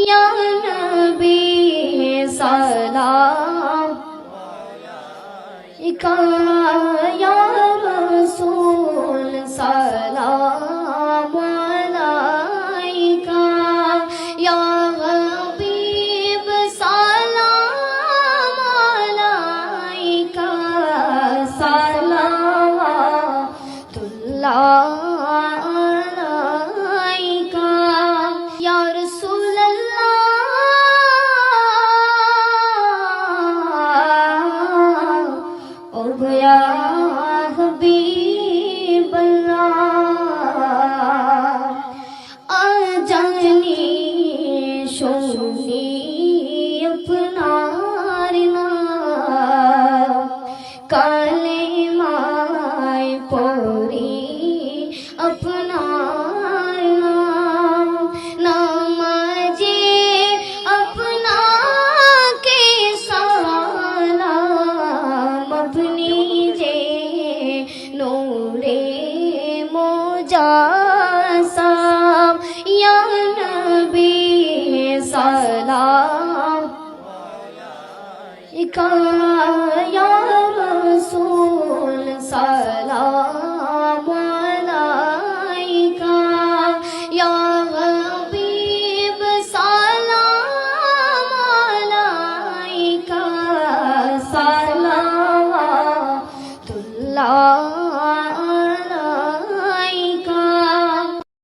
या नबी सलाम इका या रसूल सलाम अलैका या हबीब सलाम अलैका सलावतुल्लाह अलैका या रसूल अल्लाह ओ या हबीब अल्लाह आजानी शोनी अपनार नाम काले माय पोरी अपनार नाम नामाजे अपना के सलाम अपनी जे नूरे मोजासाम या नबी सलाम इका या